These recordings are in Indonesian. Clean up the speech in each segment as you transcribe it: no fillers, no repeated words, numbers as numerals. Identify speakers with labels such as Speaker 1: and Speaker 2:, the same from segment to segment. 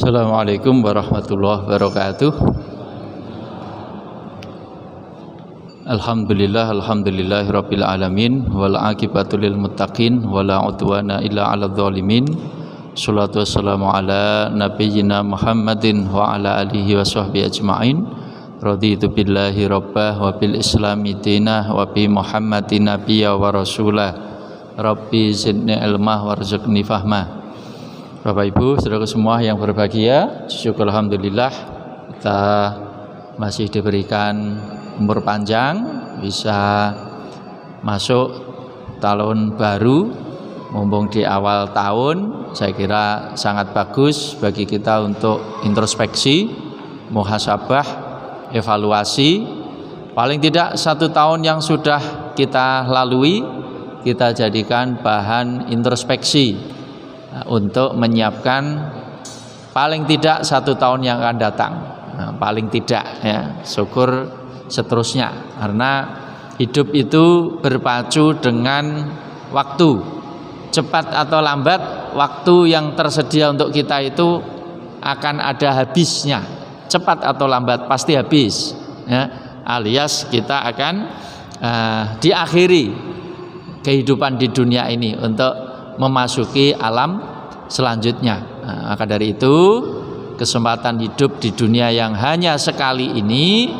Speaker 1: Assalamualaikum warahmatullahi wabarakatuh. Alhamdulillahirabbil alamin wal aqibatu lil muttaqin wala udwana illa 'alal zalimin. Shalatu wassalamu ala nabiyyina Muhammadin wa ala alihi wa sahbihi ajmain. Raditu billahi rabbah wa bil islami dinah wa bi Muhammadin nabiyya wa rasulah. Rabbi zidni ilmah warzuqni fahmah. Bapak Ibu, saudara semua yang berbahagia, syukur alhamdulillah kita masih diberikan umur panjang, bisa masuk tahun baru, mumpung di awal tahun. Saya kira sangat bagus bagi kita untuk introspeksi, muhasabah, evaluasi. Paling tidak 1 tahun yang sudah kita lalui, kita jadikan bahan introspeksi untuk menyiapkan paling tidak 1 tahun yang akan datang. Paling tidak ya, syukur seterusnya, karena hidup itu berpacu dengan waktu. Cepat atau lambat, waktu yang tersedia untuk kita itu akan ada habisnya. Cepat atau lambat pasti habis ya, alias kita akan diakhiri kehidupan di dunia ini untuk memasuki alam selanjutnya. Maka dari itu, kesempatan hidup di dunia yang hanya sekali ini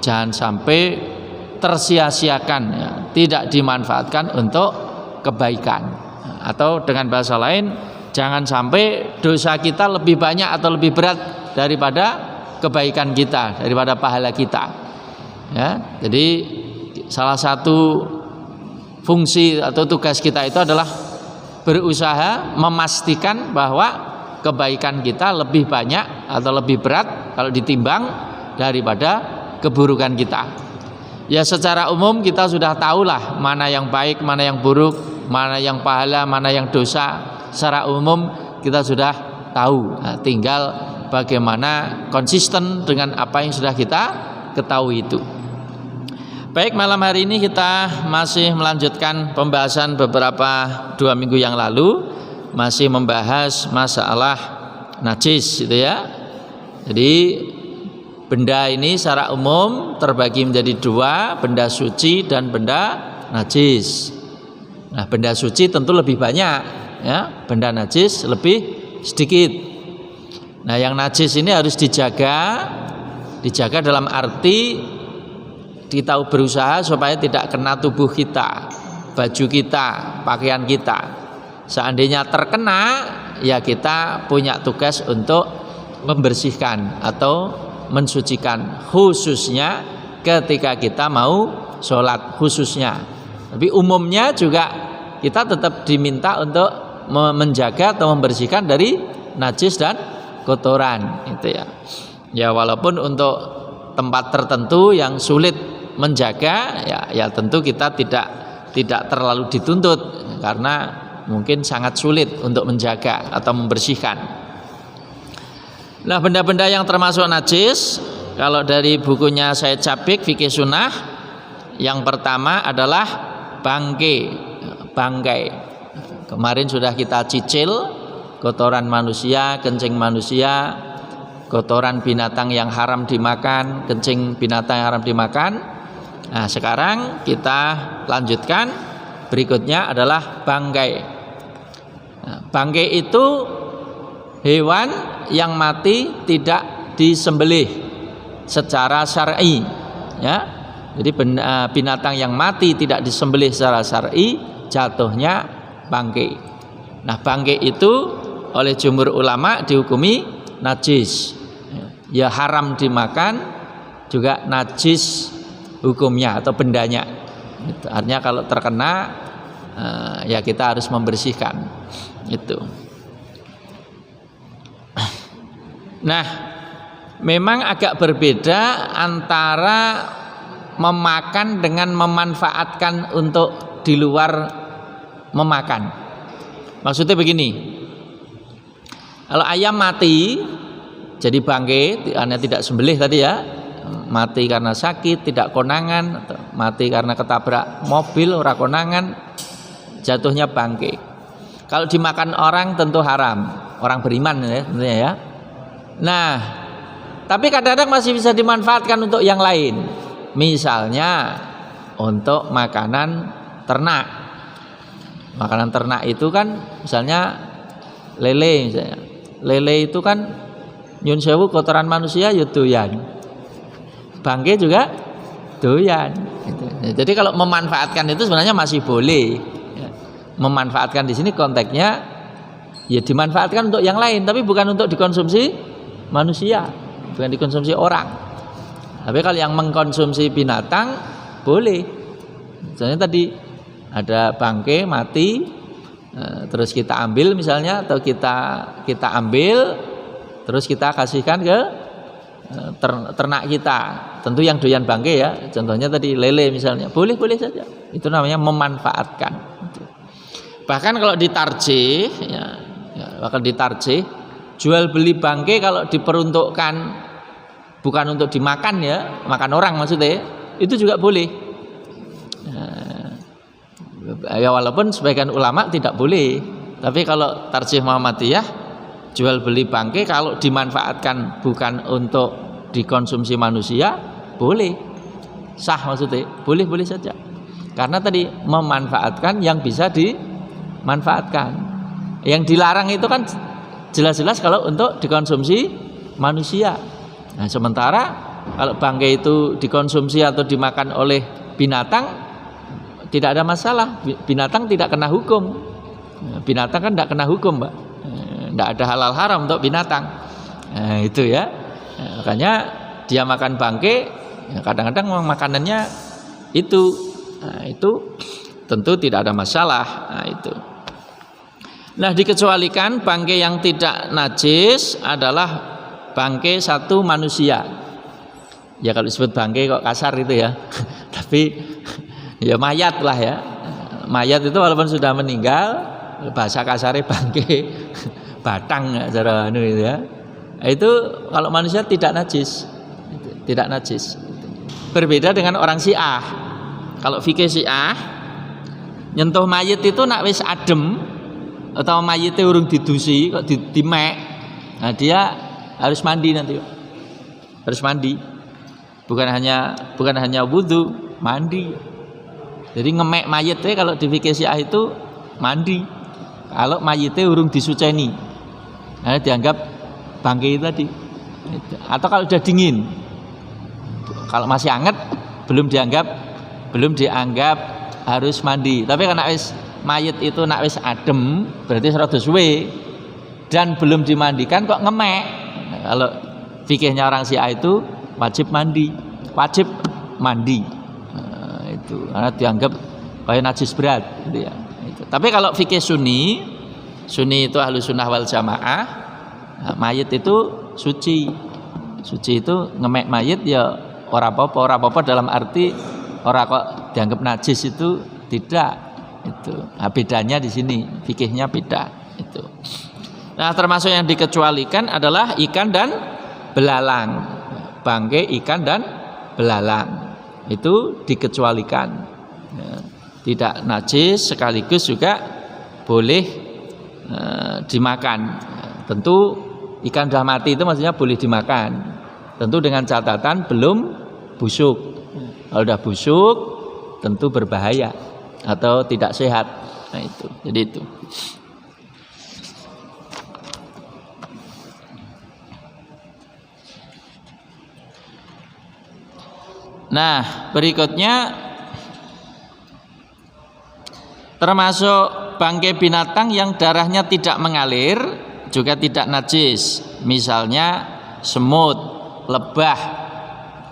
Speaker 1: jangan sampai tersia-siakan ya, tidak dimanfaatkan untuk kebaikan. Atau dengan bahasa lain, jangan sampai dosa kita lebih banyak atau lebih berat daripada kebaikan kita, daripada pahala kita ya. Jadi salah satu fungsi atau tugas kita itu adalah berusaha memastikan bahwa kebaikan kita lebih banyak atau lebih berat kalau ditimbang daripada keburukan kita. Ya, secara umum kita sudah tahulah mana yang baik, mana yang buruk, mana yang pahala, mana yang dosa. Secara umum kita sudah tahu. Nah, tinggal bagaimana konsisten dengan apa yang sudah kita ketahui itu. Baik, malam hari ini kita masih melanjutkan pembahasan beberapa 2 minggu yang lalu, masih membahas masalah najis gitu ya. Jadi benda ini secara umum terbagi menjadi 2, benda suci dan benda najis. Nah, benda suci tentu lebih banyak ya, benda najis lebih sedikit. Nah, yang najis ini harus dijaga dalam arti kita berusaha supaya tidak kena tubuh kita, baju kita, pakaian kita. Seandainya terkena, ya kita punya tugas untuk membersihkan atau mensucikan, khususnya ketika kita mau sholat khususnya. Tapi umumnya juga kita tetap diminta untuk menjaga atau membersihkan dari najis dan kotoran itu ya. Ya, walaupun untuk tempat tertentu yang sulit menjaga ya tentu kita tidak terlalu dituntut, karena mungkin sangat sulit untuk menjaga atau membersihkan. Nah, benda-benda yang termasuk najis kalau dari bukunya Said Cabik Fikih Sunnah, yang pertama adalah bangkai. Kemarin sudah kita cicil kotoran manusia, kencing manusia, kotoran binatang yang haram dimakan, kencing binatang yang haram dimakan. Nah, sekarang kita lanjutkan, berikutnya adalah bangkai. Nah, bangkai itu hewan yang mati tidak disembelih secara syar'i ya. Jadi binatang yang mati tidak disembelih secara syar'i jatuhnya bangkai. Nah, bangkai itu oleh jumhur ulama dihukumi najis. Ya, haram dimakan, juga najis hukumnya atau bendanya. Itu artinya kalau terkena ya kita harus membersihkan itu. Nah, memang agak berbeda antara memakan dengan memanfaatkan untuk di luar memakan. Maksudnya begini, kalau ayam mati jadi bangkai, hanya tidak sembelih tadi ya, mati karena sakit, tidak konangan, atau mati karena ketabrak mobil, ora konangan, jatuhnya bangkai. Kalau dimakan orang tentu haram, orang beriman ya tentunya ya.
Speaker 2: Nah, tapi kadang-kadang masih bisa dimanfaatkan untuk yang lain. Misalnya untuk makanan ternak. Makanan ternak itu kan misalnya lele misalnya. Lele itu kan nyun sewu kotoran manusia ya doyan. Bangke juga doyan. Gitu. Jadi kalau memanfaatkan itu sebenarnya masih boleh. Ya. Memanfaatkan di sini konteksnya ya dimanfaatkan untuk yang lain, tapi bukan untuk dikonsumsi manusia, bukan dikonsumsi orang. Tapi kalau yang mengkonsumsi binatang boleh. Misalnya tadi ada bangke mati, terus kita ambil misalnya, atau kita ambil terus kita kasihkan ke ternak kita. Tentu yang doyan bangke ya, contohnya tadi lele misalnya, boleh saja. Itu namanya memanfaatkan. Bahkan kalau ditarjih ya, bakal ditarjih, jual beli bangke kalau diperuntukkan bukan untuk dimakan ya, makan orang maksudnya, itu juga boleh. Ya walaupun sebagian ulama tidak boleh, tapi kalau tarjih Muhammadiyah, jual beli bangke kalau dimanfaatkan bukan untuk dikonsumsi manusia boleh, sah maksudnya, boleh saja. Karena tadi memanfaatkan yang bisa dimanfaatkan. Yang dilarang itu kan jelas-jelas kalau untuk dikonsumsi manusia. Nah, sementara kalau bangke itu dikonsumsi atau dimakan oleh binatang tidak ada masalah. Binatang tidak kena hukum. Binatang kan tidak kena hukum, Mbak. Tidak ada halal haram untuk binatang. Nah, itu ya. Makanya dia makan bangke, ya kadang-kadang makanannya itu. Nah, itu tentu tidak ada masalah. Nah, itu. Nah, dikecualikan bangke yang tidak najis adalah bangke satu manusia. Ya kalau disebut bangke kok kasar itu ya. Tapi ya mayat lah ya. Mayat itu walaupun sudah meninggal, bahasa kasarnya bangke, batang cara itu ya. Itu kalau manusia tidak najis. Tidak najis. Berbeda dengan orang Syiah. Kalau fikih Syiah, nyentuh mayit itu nak wis adem atau mayitnya urung didusi kok dimek, nah dia harus mandi nanti, harus mandi, bukan hanya wudhu, mandi. Jadi ngemek mayitnya kalau di fikih Syiah itu mandi kalau mayitnya urung disuceni, nah dianggap bangke tadi. Atau kalau udah dingin, kalau masih hangat belum dianggap harus mandi. Tapi karena wis mayit itu nak wis adem, berarti 100 suwe dan belum dimandikan kok ngemek. Kalau fikihnya orang Syiah itu wajib mandi. Nah, itu karena dianggap kayak najis berat gitu ya. Itu. Tapi kalau fikih Sunni itu ahlu sunnah wal jamaah, nah, mayit itu suci itu ngemek mayit ya ora apa-apa dalam arti ora kok dianggap najis, itu tidak. Itu nah, bedanya di sini, fikihnya beda itu. Nah, termasuk yang dikecualikan adalah ikan dan belalang. Bangke ikan dan belalang itu dikecualikan ya, tidak najis sekaligus juga boleh dimakan. Tentu ikan sudah mati itu maksudnya boleh dimakan, tentu dengan catatan belum busuk. Kalau sudah busuk tentu berbahaya atau tidak sehat. Nah itu, jadi itu. Nah, berikutnya termasuk bangkai binatang yang darahnya tidak mengalir juga tidak najis. Misalnya semut, lebah,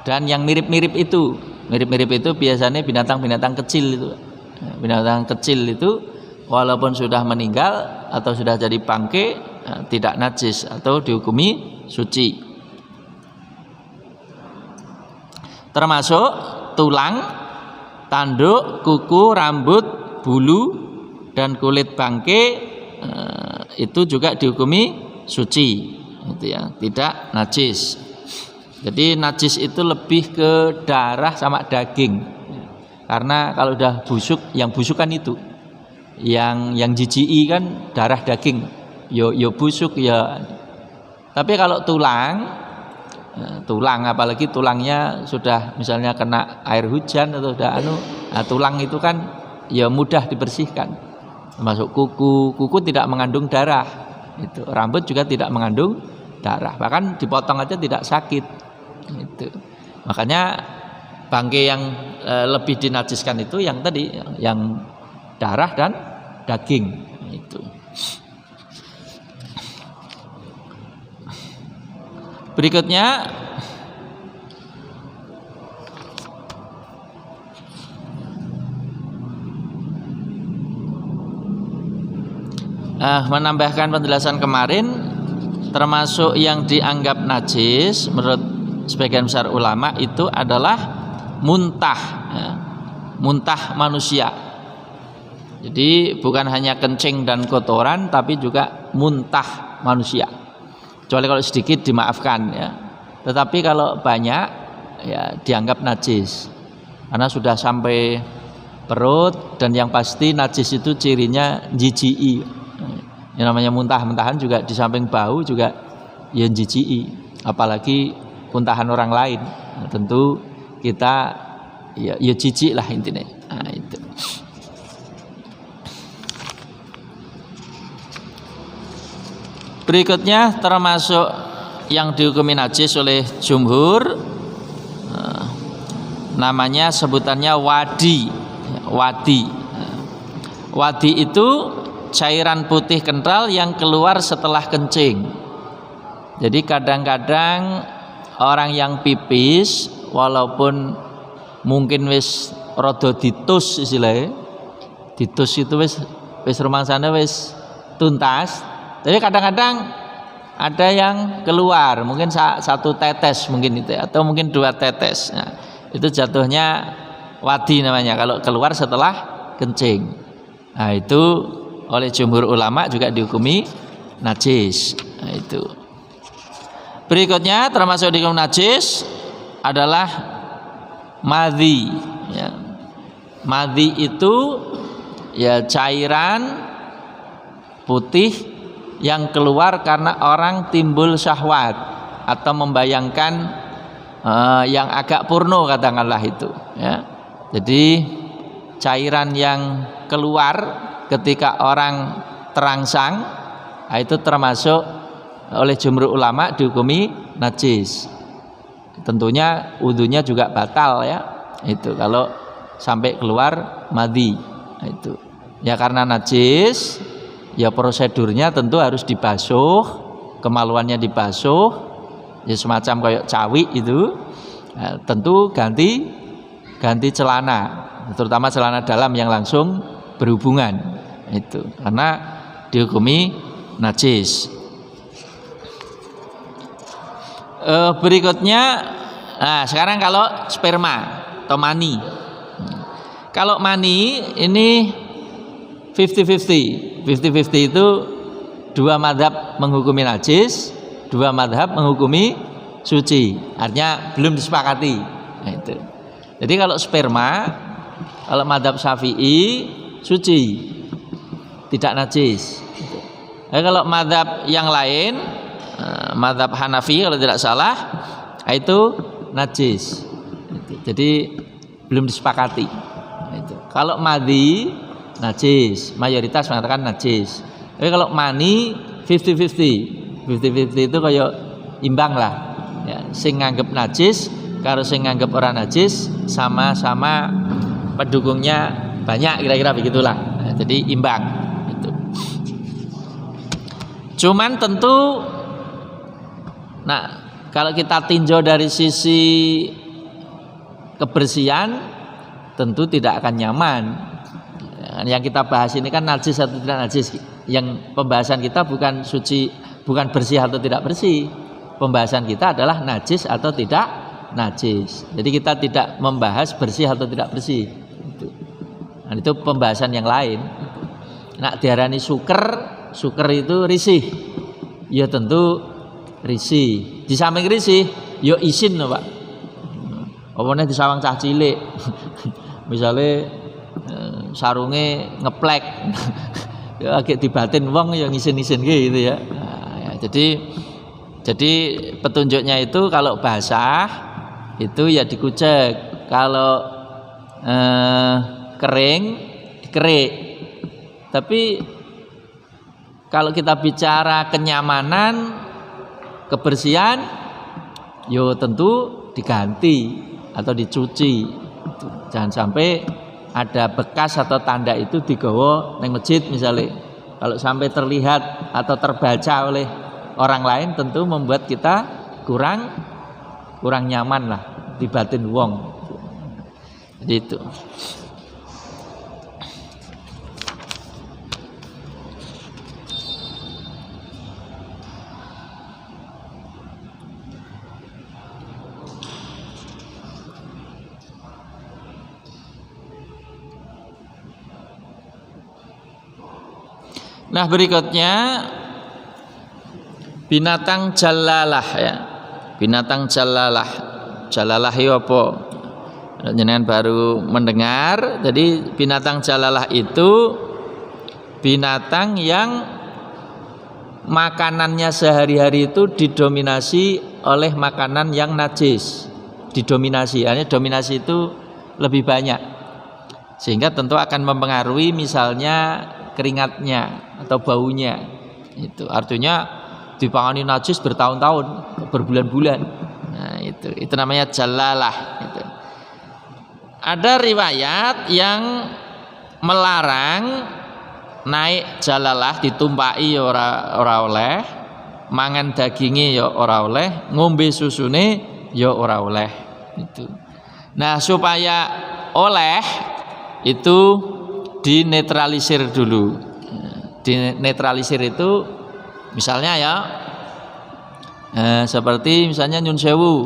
Speaker 2: dan yang mirip-mirip itu. Mirip-mirip itu biasanya binatang-binatang kecil itu. Binatang kecil itu walaupun sudah meninggal atau sudah jadi bangkai tidak najis atau dihukumi suci. Termasuk tulang, tanduk, kuku, rambut, bulu, dan kulit bangkai itu juga dihukumi suci, gitu ya, tidak najis. Jadi najis itu lebih ke darah sama daging. Karena kalau udah busuk, yang busuk kan itu, yang jijiki kan darah daging, yo busuk ya Tapi kalau tulang apalagi tulangnya sudah misalnya kena air hujan atau sudah tulang itu kan ya mudah dibersihkan. Termasuk kuku tidak mengandung darah. Itu rambut juga tidak mengandung darah, bahkan dipotong aja tidak sakit. Itu. Makanya bangkai yang lebih dinajiskan itu yang tadi, yang darah dan daging itu. Berikutnya menambahkan penjelasan kemarin, termasuk yang dianggap najis menurut sebagian besar ulama itu adalah muntah, muntah manusia. Jadi bukan hanya kencing dan kotoran, tapi juga muntah manusia. Kecuali kalau sedikit dimaafkan ya. Tetapi kalau banyak ya dianggap najis. Karena sudah sampai perut, dan yang pasti najis itu cirinya jijiki. Yang namanya muntah-muntahan juga di samping bau juga ya jijiki. Apalagi muntahan orang lain. Nah, tentu kita ya jijik lah intinya. Nah, itu. Berikutnya termasuk yang dihukumi najis oleh jumhur, namanya sebutannya wadi. Wadi itu cairan putih kental yang keluar setelah kencing. Jadi kadang-kadang orang yang pipis walaupun mungkin wis rada ditus istilahnya, ditus itu wis rumangsane wis tuntas, tapi kadang-kadang ada yang keluar mungkin satu tetes mungkin itu, atau mungkin 2 tetes. Nah, itu jatuhnya wadi namanya kalau keluar setelah kencing. Nah, itu oleh jumhur ulama juga dihukumi najis. Nah, itu. Berikutnya termasuk dihukumi najis adalah madhi. Ya. Madhi itu ya cairan putih yang keluar karena orang timbul syahwat atau membayangkan yang agak porno katakanlah itu. Ya. Jadi cairan yang keluar ketika orang terangsang, itu termasuk oleh jumhur ulama dihukumi najis. Tentunya wudunya juga batal ya. Itu kalau sampai keluar madhi. Itu. Ya karena najis, ya prosedurnya tentu harus dibasuh, kemaluannya dibasuh, ya semacam kayak cawi itu. Nah, tentu ganti celana, terutama celana dalam yang langsung berhubungan itu, karena dihukumi najis. Berikutnya, nah sekarang kalau sperma atau mani. Kalau mani ini 50-50 itu 2 madhab menghukumi najis, 2 madhab menghukumi suci, artinya belum disepakati. Nah, itu. Jadi kalau sperma, kalau madhab Syafi'i suci, tidak najis. Nah, kalau madhab yang lain, madhab Hanafi kalau tidak salah, itu najis. Jadi belum disepakati. Itu. Kalau madhi najis, mayoritas mengatakan najis. Tapi kalau mani 50-50 itu kayak imbang lah. Ya, sing nganggep najis karo sing nganggep ora najis sama-sama pendukungnya banyak, kira-kira begitulah. Nah, jadi imbang itu. Cuman tentu, nah kalau kita tinjau dari sisi kebersihan, tentu tidak akan nyaman. Yang kita bahas ini kan najis atau tidak najis. Yang pembahasan kita bukan suci, bukan bersih atau tidak bersih. Pembahasan kita adalah najis atau tidak najis. Jadi kita tidak membahas bersih atau tidak bersih. Nah, itu pembahasan yang lain. Nah, diarani suker itu risih. Ya tentu risih. Di samping risih, yo isin loh Pak. Omongnya di sawang cah cilik. Misalnya sarunge ngeplek. Ya agak dibatin wong yang isin-isin gitu ya. Nah, ya. Jadi Jadi petunjuknya itu kalau basah itu ya dikucek, kalau kering dikerik. Tapi kalau kita bicara kenyamanan, kebersihan, yo tentu diganti atau dicuci. Jangan sampai ada bekas atau tanda itu digawa neng masjid misalnya. Kalau sampai terlihat atau terbaca oleh orang lain, tentu membuat kita kurang nyaman lah di batin wong. Jadi itu. Nah, berikutnya binatang jalalah ya. Binatang jalalah. Jalalah itu apa? Jenengan baru mendengar. Jadi binatang jalalah itu binatang yang makanannya sehari-hari itu didominasi oleh makanan yang najis. Didominasi, artinya dominasi itu lebih banyak. Sehingga tentu akan mempengaruhi misalnya keringatnya atau baunya. Itu artinya dipangani najis bertahun-tahun, berbulan-bulan. Nah, itu namanya jalalah itu. Ada riwayat yang melarang naik jalalah, ditumpai ya ora oleh, mangan dagingnya ya ora oleh, ngombe susune ya ora oleh. Itu. Nah, supaya oleh itu dinetralisir dulu. Dinetralisir itu misalnya ya seperti misalnya nyun sewu,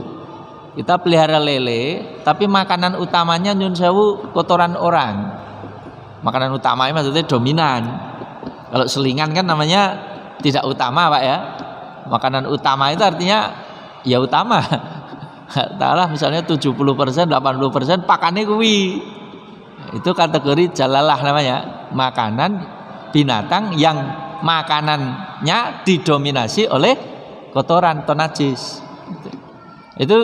Speaker 2: kita pelihara lele tapi makanan utamanya nyun sewu kotoran orang. Makanan utamanya maksudnya dominan. Kalau selingan kan namanya tidak utama Pak ya. Makanan utama itu artinya ya utama. Talah misalnya 70%, 80% pakannya kuwi. Itu kategori jalalah namanya, makanan binatang yang makanannya didominasi oleh kotoran atau najis. Itu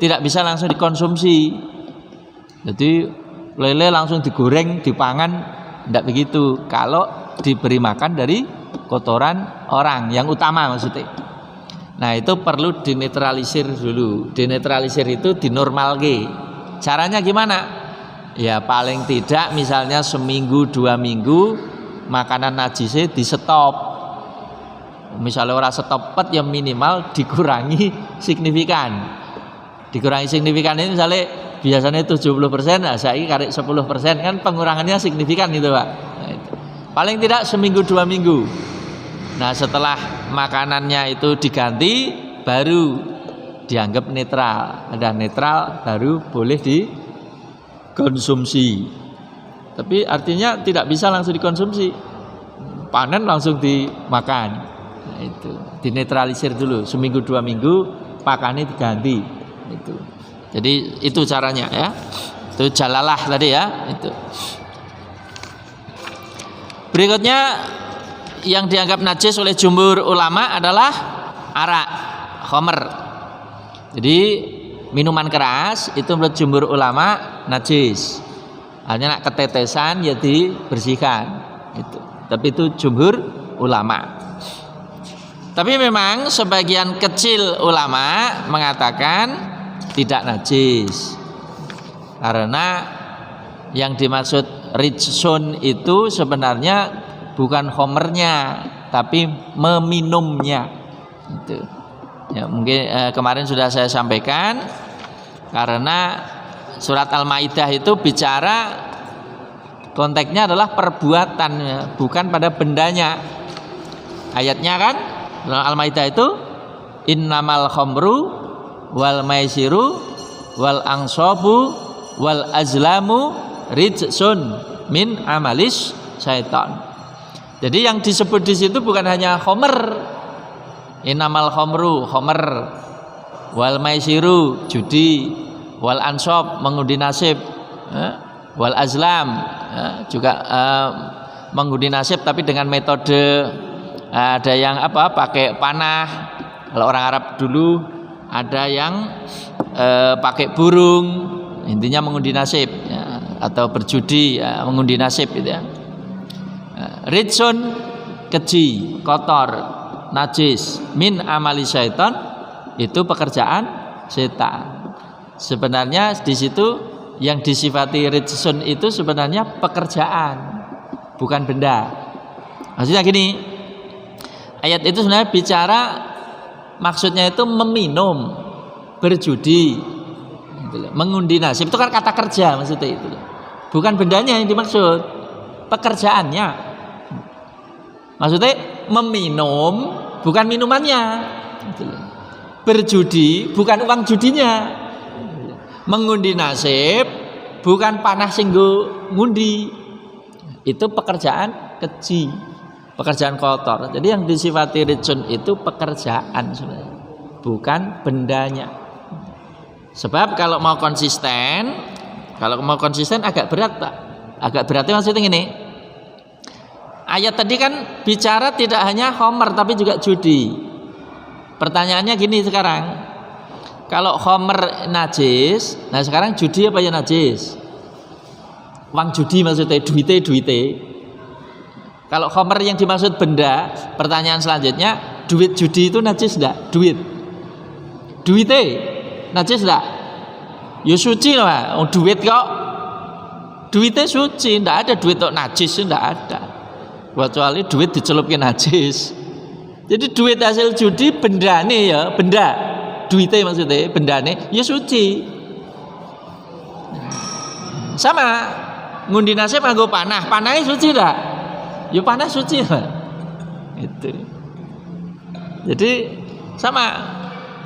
Speaker 2: tidak bisa langsung dikonsumsi. Jadi lele langsung digoreng, dipangan, tidak begitu. Kalau diberi makan dari kotoran orang yang utama maksudnya. Nah, itu perlu dinetralisir dulu. Dinetralisir itu dinormalke. Caranya gimana? Ya paling tidak misalnya seminggu 2 minggu makanan najisnya di stop. Misalnya orang stop pet yang minimal dikurangi signifikan. Dikurangi signifikan ini misalnya biasanya 70%, nah saya karek 10% kan pengurangannya signifikan itu Pak. Nah, itu. Paling tidak seminggu 2 minggu. Nah, setelah makanannya itu diganti baru dianggap netral. Ada netral baru boleh dikonsumsi. Tapi artinya tidak bisa langsung dikonsumsi. Panen langsung dimakan. Nah, itu dinetralisir dulu seminggu 2 minggu pakannya diganti. Itu. Jadi itu caranya ya. Itu jalalah tadi ya, itu. Berikutnya yang dianggap najis oleh jumhur ulama adalah arak, khamr. Jadi minuman keras itu menurut jumhur ulama najis. Hanya nak ketetesan ya dibersihkan. Itu. Tapi itu jumhur ulama. Tapi memang sebagian kecil ulama mengatakan tidak najis. Karena yang dimaksud rijsun itu sebenarnya bukan khomernya, tapi meminumnya. Itu. Ya, mungkin kemarin sudah saya sampaikan karena surat Al-Maidah itu bicara konteksnya adalah perbuatan, bukan pada bendanya. Ayatnya kan dalam Al-Maidah itu innamal khamru wal maisiru wal angsobu wal azlamu rijsun min amalis syaitan. Jadi yang disebut di situ bukan hanya khomer, innamal khomru khomer, wal maisiru judi, wal ansob mengundi nasib, wal azlam juga mengundi nasib tapi dengan metode ada yang pakai panah, Kalau orang Arab dulu ada yang pakai burung, intinya mengundi nasib ya, atau berjudi ya, mengundi nasib gitu ya. Ridsun, keji, kotor, najis, min amali syaitan, itu pekerjaan setan. Sebenarnya di situ yang disifati ridsun itu sebenarnya pekerjaan, bukan benda. Maksudnya gini, ayat itu sebenarnya bicara maksudnya itu meminum, berjudi, mengundi nasib, itu kan kata kerja maksudnya itu, bukan bendanya yang dimaksud, pekerjaannya. Maksudnya meminum bukan minumannya, berjudi bukan uang judinya, mengundi nasib bukan panah singgo ngundi, itu pekerjaan keji, pekerjaan kotor. Jadi yang disifati ridsun itu pekerjaan sebenarnya, bukan bendanya. Sebab kalau mau konsisten agak berat Pak. Agak beratnya maksudnya gini, ayat tadi kan bicara tidak hanya khamr tapi juga judi. Pertanyaannya gini sekarang, kalau khamr najis, nah sekarang judi apa ya najis? Uang judi maksudnya, duite. Kalau khamr yang dimaksud benda, pertanyaan selanjutnya, duit judi itu najis enggak? Duite najis enggak? Ya suci lah, duit kok. Duitnya suci, enggak ada duit kok najis, enggak ada. Kecuali duit dicelupin najis. Jadi duit hasil judi bendane ya, benda. Duitnya maksudnya bendane ya suci. Sama ngundi nasib nganggo panah, panahnya suci enggak? Ya panah suci lah. Itu. Jadi sama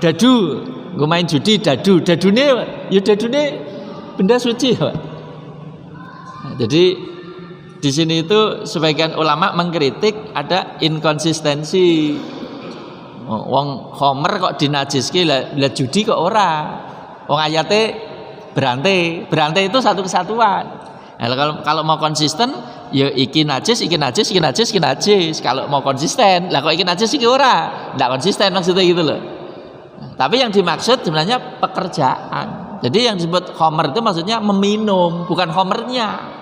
Speaker 2: dadu, gue main judi dadune ya dadune benda suci Pak. Nah, jadi di sini itu sebagian ulama mengkritik ada inkonsistensi. Wong khamr kok dinajiske, lah judi kok ora. Wong ayate berante itu satu kesatuan. Nah, kalau mau konsisten ya iki najis. Kalau mau konsisten, lah kok iki najis iki ora. Enggak konsisten maksudnya gitu loh. Nah, tapi yang dimaksud sebenarnya pekerjaan. Jadi yang disebut khamr itu maksudnya meminum, bukan khamrnya.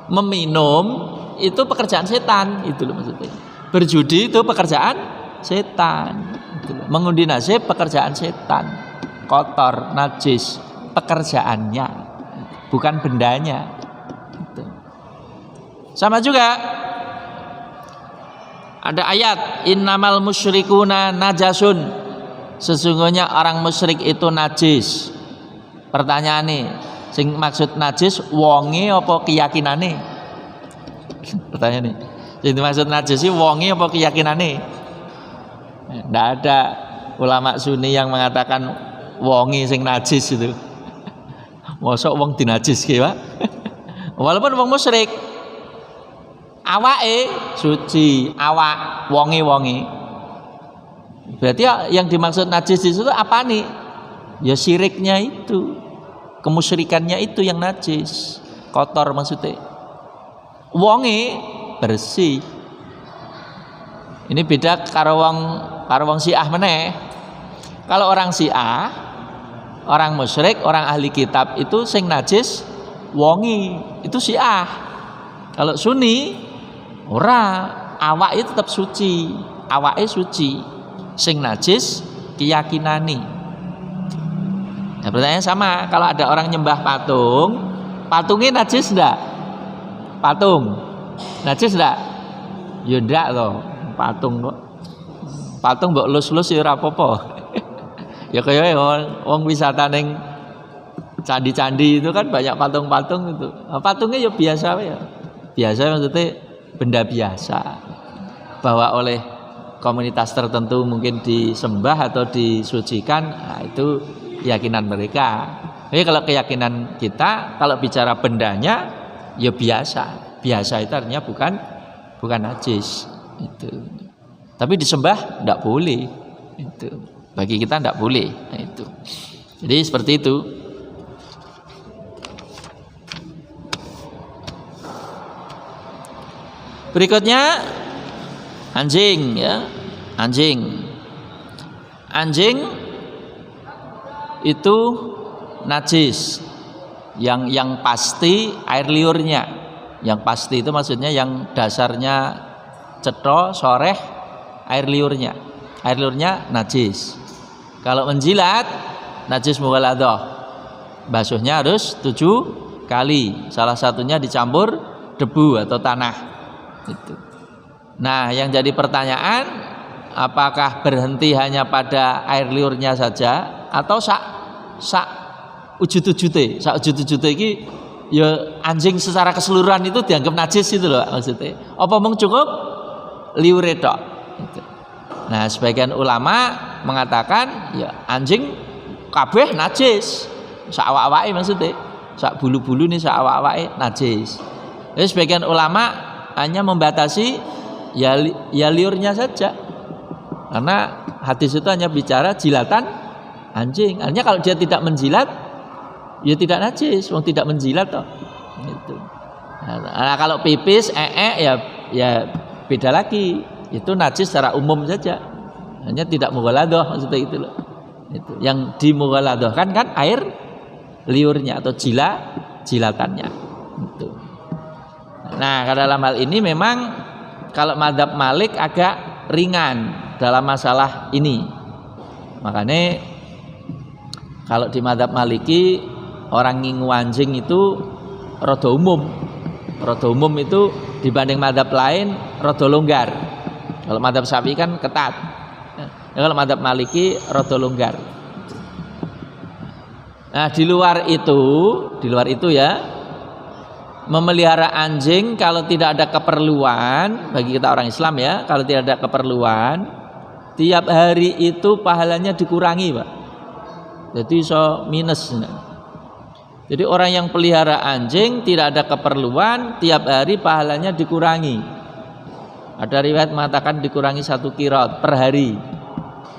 Speaker 2: Meminum itu pekerjaan setan, itu loh maksudnya. Berjudi itu pekerjaan setan, itu loh. Mengundi nasib pekerjaan setan, kotor, najis, pekerjaannya, bukan bendanya. Gitu. Sama juga ada ayat innamal musyrikuna najasun, sesungguhnya orang musyrik itu najis. Pertanyaan nih, sing maksud najis wonge apa keyakinane? Pertanyaan nih, sing maksud najis sih wonge apa keyakinane? Nggak ada ulama sunni yang mengatakan wonge sing najis itu. Mosok wong dinajiske, Pak. Walaupun wong musyrik, awake suci, awak wonge. Berarti yang dimaksud najis di situ apa nih? Ya syiriknya itu, kemusyrikannya itu yang najis, kotor maksudnya. Wonge bersih. Ini beda karo wong Syiah meneh. Kalau orang Syiah, orang musyrik, orang ahli kitab itu sing najis wonge, itu Syiah. Kalau Sunni ora, awake tetap suci, awake suci. Sing najis keyakinane. Nah, pertanyaan sama, kalau ada orang nyembah patung, patungnya najis enggak? Patung najis enggak? Ya enggak loh, patung kok. Patung mbok lus-lus ya ora apa-apa. Ya kaya wong wisata ning candi-candi itu kan banyak patung-patung itu. Nah, patungnya ya biasa ya. Biasa maksudnya benda biasa. Bawa oleh komunitas tertentu mungkin disembah atau disucikan, nah itu keyakinan mereka. Jadi kalau keyakinan kita, kalau bicara bendanya ya biasa. Biasa itu artinya bukan najis itu. Tapi disembah enggak boleh. Itu. Bagi kita enggak boleh. Nah, itu. Jadi seperti itu. Berikutnya anjing ya. Anjing. Anjing itu najis. Yang pasti air liurnya. Yang pasti itu maksudnya yang dasarnya cetha, soreh, air liurnya. Air liurnya najis. Kalau menjilat najis mughaladah. Basuhnya harus 7 kali. Salah satunya dicampur debu atau tanah. Itu. Nah, yang jadi pertanyaan, apakah berhenti hanya pada air liurnya saja atau sak ujud-ujute iki ya anjing secara keseluruhan itu dianggap najis itu loh maksudnya. Apa mung cukup liure tok? Gitu. Nah, sebagian ulama mengatakan ya anjing kabeh najis. Sak awak-awake maksudnya. Sak bulu-bulu nih sak awak-awake najis. Jadi sebagian ulama hanya membatasi ya liurnya saja. Karena hadis itu hanya bicara jilatan anjing. Artinya kalau dia tidak menjilat ya tidak najis, wong tidak menjilat toh. Gitu. Nah, kalau pipis, ya beda lagi. Itu najis secara umum saja. Hanya tidak mughaladah maksudnya itu loh. Itu. Yang dimughaladahkan kan air liurnya atau jilatannya. Itu. Nah, dalam hal ini memang kalau madzhab Malik agak ringan dalam masalah ini. Makanya kalau di madzhab Maliki orang ngingu anjing itu rada umum. Rada umum itu dibanding madzhab lain rada longgar. Kalau madzhab Syafi'i kan ketat. Ya, kalau madzhab Maliki rada longgar. Nah, di luar itu ya, memelihara anjing kalau tidak ada keperluan bagi kita orang Islam ya, kalau tidak ada keperluan, tiap hari itu pahalanya dikurangi, Pak. Jadi so minus. Jadi orang yang pelihara anjing tidak ada keperluan, tiap hari pahalanya dikurangi. Ada riwayat mengatakan dikurangi 1 qirat per hari.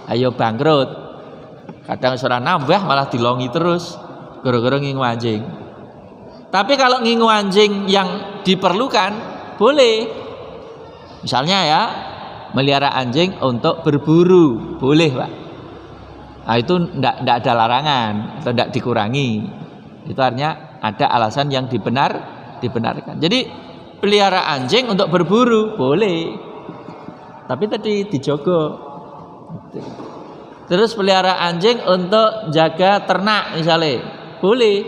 Speaker 2: Ayo bangkrut. Kadang seorang nambah malah dilongi terus gara-gara ngingu anjing. Tapi kalau ngingu anjing yang diperlukan boleh. Misalnya ya, melihara anjing untuk berburu, boleh, Pak. Nah, itu tidak ada larangan atau tidak dikurangi. Itu artinya ada alasan yang dibenarkan. Jadi pelihara anjing untuk berburu boleh, tapi tadi dijogo. Terus pelihara anjing untuk jaga ternak misalnya boleh,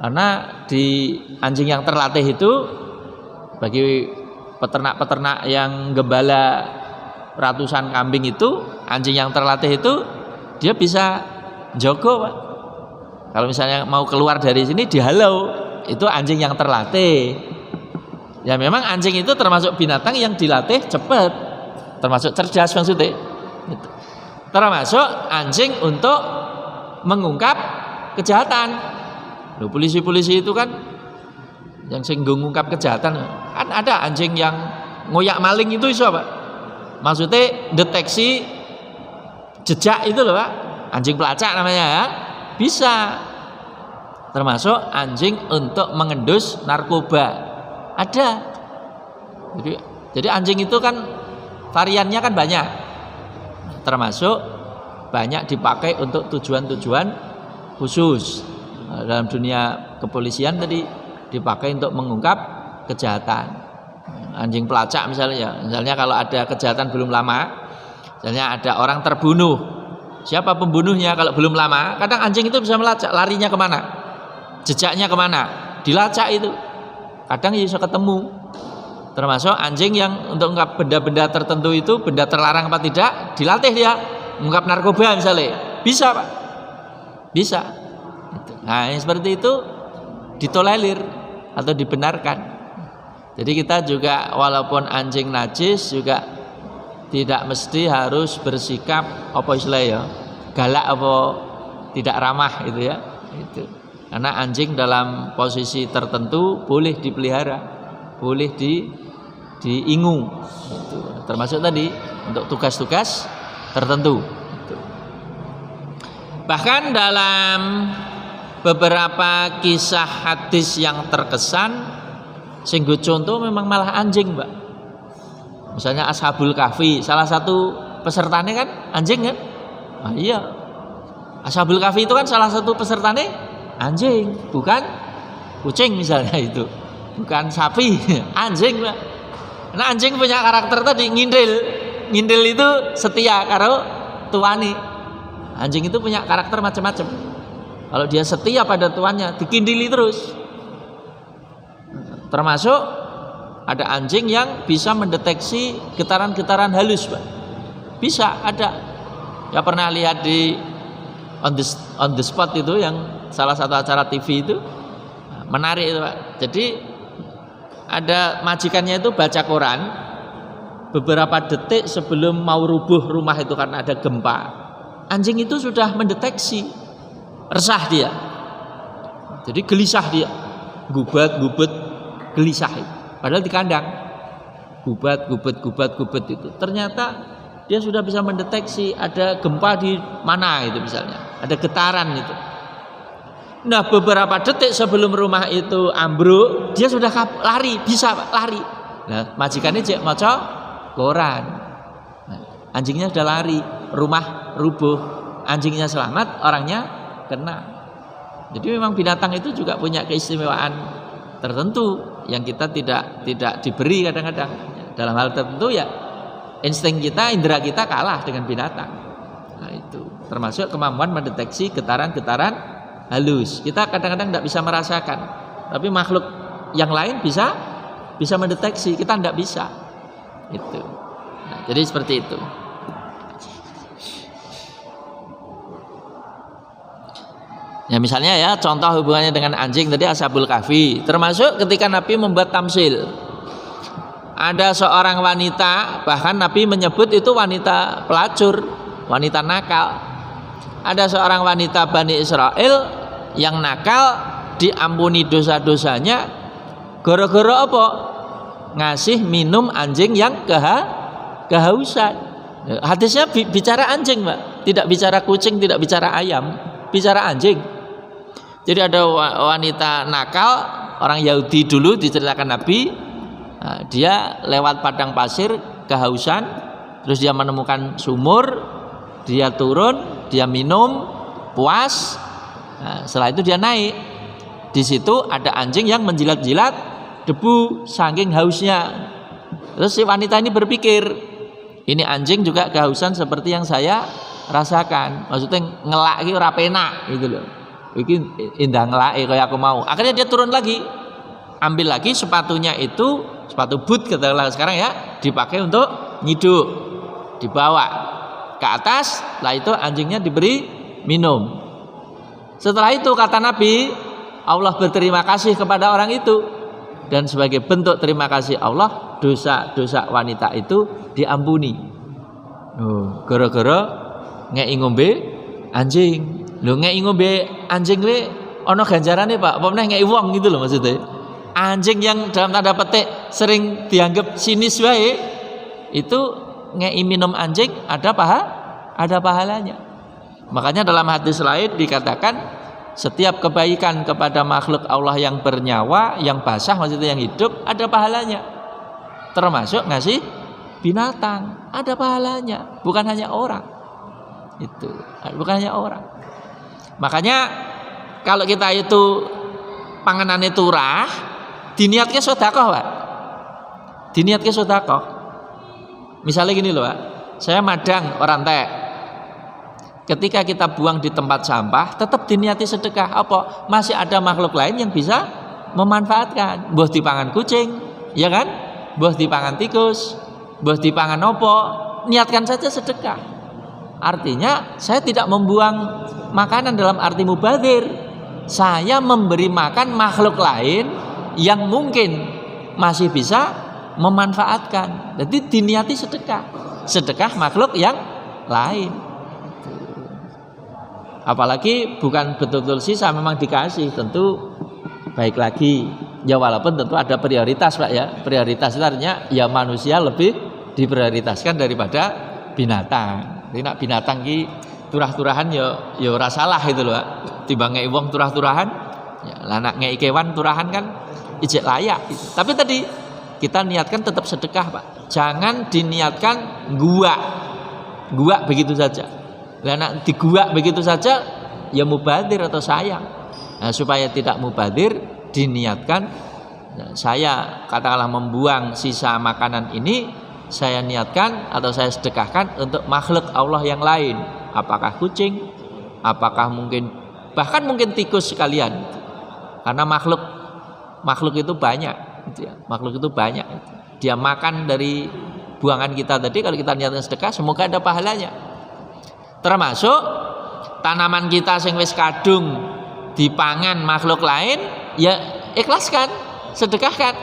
Speaker 2: karena di anjing yang terlatih itu bagi peternak-peternak yang gembala ratusan kambing itu, anjing yang terlatih itu dia bisa jogo, Pak. Kalau misalnya mau keluar dari sini dihalau, itu anjing yang terlatih. Ya memang anjing itu termasuk binatang yang dilatih cepat, termasuk cerdas maksudnya. Gitu. Termasuk anjing untuk mengungkap kejahatan. Loh, polisi-polisi itu kan yang mengungkap kejahatan. Kan ada anjing yang ngoyak maling itu iso, Pak. Maksudnya deteksi jejak itu loh, Pak. Anjing pelacak namanya ya. Bisa. Termasuk anjing untuk mengendus narkoba. Ada. Jadi anjing itu kan variannya kan banyak. Termasuk banyak dipakai untuk tujuan-tujuan khusus. Dalam dunia kepolisian tadi dipakai untuk mengungkap kejahatan. Anjing pelacak misalnya kalau ada kejahatan belum lama, misalnya ada orang terbunuh. Siapa pembunuhnya kalau belum lama, kadang anjing itu bisa melacak larinya kemana, jejaknya kemana, dilacak itu. Kadang bisa ketemu. Termasuk anjing yang untuk mengungkap benda-benda tertentu itu, benda terlarang apa tidak, dilatih dia mengungkap narkoba misalnya, bisa, Pak, bisa. Nah, yang seperti itu ditolerir atau dibenarkan. Jadi kita juga walaupun anjing najis juga tidak mesti harus bersikap apa istilahnya, galak apa tidak ramah itu ya. Itu. Karena anjing dalam posisi tertentu boleh dipelihara, boleh diingu. Itu. Termasuk tadi untuk tugas-tugas tertentu. Itu. Bahkan dalam beberapa kisah hadis yang terkesan, singgo contoh memang malah anjing, Mbak. Misalnya Ashabul Kahfi, salah satu pesertanya kan anjing kan? Ah, iya. Ashabul Kahfi itu kan salah satu pesertanya anjing, bukan kucing misalnya itu. Bukan sapi, anjing Pak. Nah anjing punya karakter tadi ngindil. Ngindil itu setia karo tuane. Anjing itu punya karakter macam-macam. Kalau dia setia pada tuannya, dikindili terus. Termasuk ada anjing yang bisa mendeteksi getaran-getaran halus, Pak. Bisa, ada. Ya pernah lihat di on the spot itu yang salah satu acara TV itu menarik itu, Pak. Jadi ada majikannya itu baca koran beberapa detik sebelum mau rubuh rumah itu karena ada gempa. Anjing itu sudah mendeteksi, resah dia. Jadi gelisah dia, gubat gelisah itu. Padahal di kandang gubat itu. Ternyata dia sudah bisa mendeteksi ada gempa di mana itu misalnya, ada getaran itu. Nah beberapa detik sebelum rumah itu ambruk, dia sudah lari, bisa lari. Nah majikannya cek maca koran. Nah, anjingnya sudah lari, rumah rubuh, anjingnya selamat, orangnya kena. Jadi memang binatang itu juga punya keistimewaan tertentu yang kita tidak diberi kadang-kadang. Dalam hal tertentu ya insting kita, indera kita kalah dengan binatang. Nah itu termasuk kemampuan mendeteksi getaran-getaran halus. Kita kadang-kadang tidak bisa merasakan, tapi makhluk yang lain bisa mendeteksi, kita tidak bisa. Itu. Nah, jadi seperti itu. Ya misalnya ya contoh hubungannya dengan anjing tadi Ashabul Kahfi, termasuk ketika Nabi membuat tamsil. Ada seorang wanita, bahkan Nabi menyebut itu wanita pelacur, wanita nakal. Ada seorang wanita Bani Israel yang nakal, diampuni dosa-dosanya gara-gara apa? Ngasih minum anjing yang kehausan. Hadisnya bicara anjing, Pak. Tidak bicara kucing, tidak bicara ayam, bicara anjing. Jadi ada wanita nakal, orang Yahudi dulu diceritakan Nabi, dia lewat padang pasir kehausan, terus dia menemukan sumur, dia turun, dia minum, puas. Nah, setelah itu dia naik. Di situ ada anjing yang menjilat-jilat debu saking hausnya. Terus si wanita ini berpikir, ini anjing juga kehausan seperti yang saya rasakan. Maksudnya ngelak iki ora penak gitu loh. Iki indah ngelak kayak aku mau. Akhirnya dia turun lagi. Ambil lagi sepatunya itu, sepatu boot katakanlah sekarang ya, dipakai untuk nyiduk. Dibawa ke atas, setelah itu anjingnya diberi minum. Setelah itu kata Nabi, Allah berterima kasih kepada orang itu, dan sebagai bentuk terima kasih Allah, dosa-dosa wanita itu diampuni. Gara-gara ngeki ngombe anjing. Lho ngeki ngombe anjing we ana ganjarane, Pak. Apa meneh ngeki wong gitu loh maksudnya. Anjing yang dalam tanda petik sering dianggap sinis wae, itu ngeki minum anjing ada pahalanya. Makanya dalam hadis lain dikatakan setiap kebaikan kepada makhluk Allah yang bernyawa, yang basah maksudnya yang hidup, ada pahalanya. Termasuk ngasih binatang, ada pahalanya, bukan hanya orang. Itu, bukan hanya orang. Makanya kalau kita itu panganane turah, diniatke sedekah, Pak. Diniatke sedekah. Misalnya gini loh, Pak. Saya madang orang teh. Ketika kita buang di tempat sampah, tetap diniati sedekah. Apa? Masih ada makhluk lain yang bisa memanfaatkan. Mbah dipangan kucing, ya kan? Mbah dipangan tikus, mbah dipangan opo. Niatkan saja sedekah. Artinya saya tidak membuang makanan dalam arti mubadzir. Saya memberi makan makhluk lain yang mungkin masih bisa memanfaatkan. Jadi diniati sedekah. Sedekah makhluk yang lain. Apalagi bukan betul-betul sisa, memang dikasih, tentu baik lagi. Ya walaupun tentu ada prioritas, Pak ya. Prioritas itu artinya ya manusia lebih diprioritaskan daripada binatang. Jadi nak binatang ki turah-turahan ya ora salah itu loh, Pak. Timbang ngeki wong turah-turahan, ya lah nak ngeki kewan turahan kan ijek layak gitu. Tapi tadi kita niatkan tetap sedekah, Pak. Jangan diniatkan gua. guak begitu saja. Lah nek diguak begitu saja ya mubadir atau sayang. Nah, supaya tidak mubadir diniatkan saya katakanlah membuang sisa makanan ini, saya niatkan atau saya sedekahkan untuk makhluk Allah yang lain. Apakah kucing, apakah bahkan mungkin tikus sekalian. Karena makhluk itu banyak, makhluk itu banyak. Dia makan dari buangan kita tadi, kalau kita niatkan sedekah semoga ada pahalanya. Termasuk tanaman kita sing wis kadung dipangan makhluk lain, ya ikhlaskan, sedekahkan.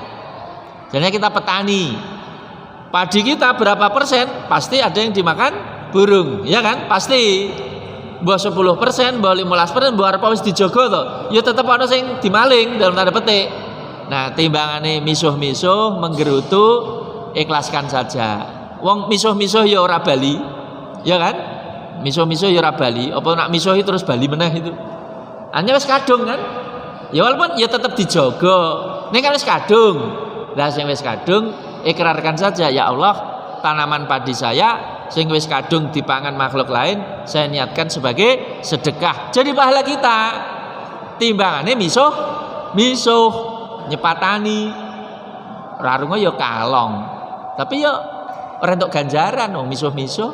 Speaker 2: Jadi kita petani, padi kita berapa persen pasti ada yang dimakan burung, ya kan? Pasti. Mbah 10%, mbah 15%, mbah arep wis dijogo to, ya tetep ana sing dimaling dalam tanda petik. Nah, timbangane misuh-misuh, menggerutu, ikhlaskan saja. Wong misuh-misuh ya ora bali, ya kan? Misuh-misuh ya ora bali, apa nak misuhi terus bali meneh itu. Hanya wis kadung kan? Ya walaupun ya tetep dijogo. Ning kan wis kadung. Lah sing wis kadung ikrarkan saja, ya Allah, tanaman padi saya sing wis kadung dipangan makhluk lain saya niatkan sebagai sedekah. Jadi pahala kita. Timbangane misuh nyepatani. Rarunge ya kalong. Tapi ya ora entuk ganjaran wong misuh-misuh.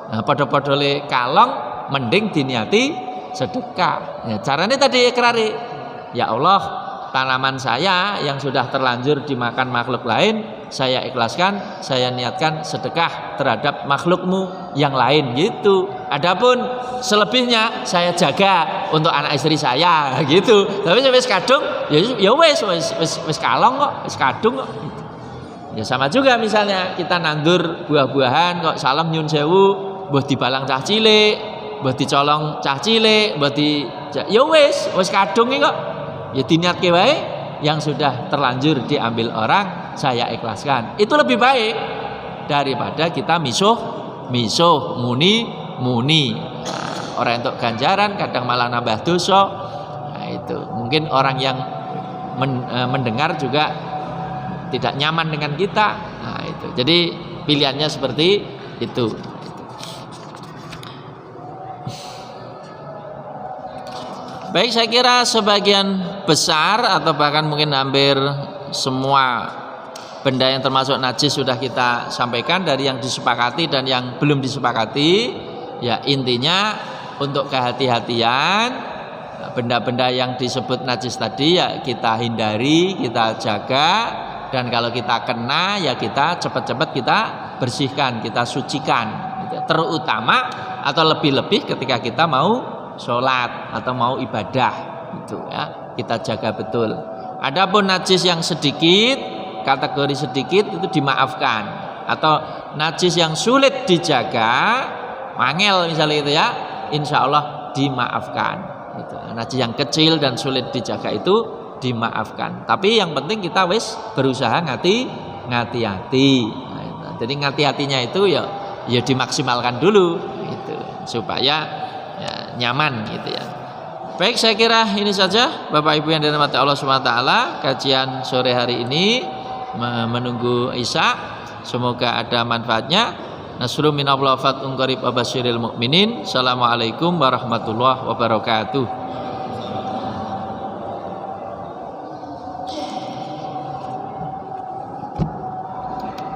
Speaker 2: Nah, padha-padha le kalong mending diniati sedekah. Ya, caranya tadi ikrari. Ya Allah, tanaman saya yang sudah terlanjur dimakan makhluk lain, saya ikhlaskan, saya niatkan sedekah terhadap makhlukmu yang lain gitu. Adapun selebihnya saya jaga untuk anak istri saya gitu. Tapi wis kadung ya wis kalong kok, wis kadung kok. Ya sama juga misalnya kita nandur buah-buahan kok salam nyun sewu, mbah dibalang cah cilik, mbah dicolong cah cilik, mbah ya wis kadung iki kok. Ya diniatke wae yang sudah terlanjur diambil orang saya ikhlaskan. Itu lebih baik daripada kita misuh muni. Nah, orang untuk ganjaran kadang malah nambah dosa. Nah, itu mungkin orang yang mendengar juga tidak nyaman dengan kita. Nah, itu. Jadi pilihannya seperti itu. Baik, saya kira sebagian besar atau bahkan mungkin hampir semua benda yang termasuk najis sudah kita sampaikan, dari yang disepakati dan yang belum disepakati. Ya intinya untuk kehati-hatian, benda-benda yang disebut najis tadi ya kita hindari, kita jaga, dan kalau kita kena ya kita cepat-cepat kita bersihkan, kita sucikan. Terutama atau lebih-lebih ketika kita mau sholat atau mau ibadah, itu ya kita jaga betul. Adapun najis yang sedikit, kategori sedikit itu dimaafkan, atau najis yang sulit dijaga, mangel misalnya itu ya, insya Allah dimaafkan. Itu najis yang kecil dan sulit dijaga itu dimaafkan. Tapi yang penting kita wis berusaha ngati-hati. Nah, jadi ngati-hatinya itu ya dimaksimalkan dulu, itu supaya ya, nyaman gitu ya. Baik, saya kira ini saja Bapak Ibu yang dirahmati Allah SWT, kajian sore hari ini menunggu Isya. Semoga ada manfaatnya. Nasrul minallah wa fatun qarib wa basyiril mu'minin. Assalamualaikum warahmatullahi wabarakatuh.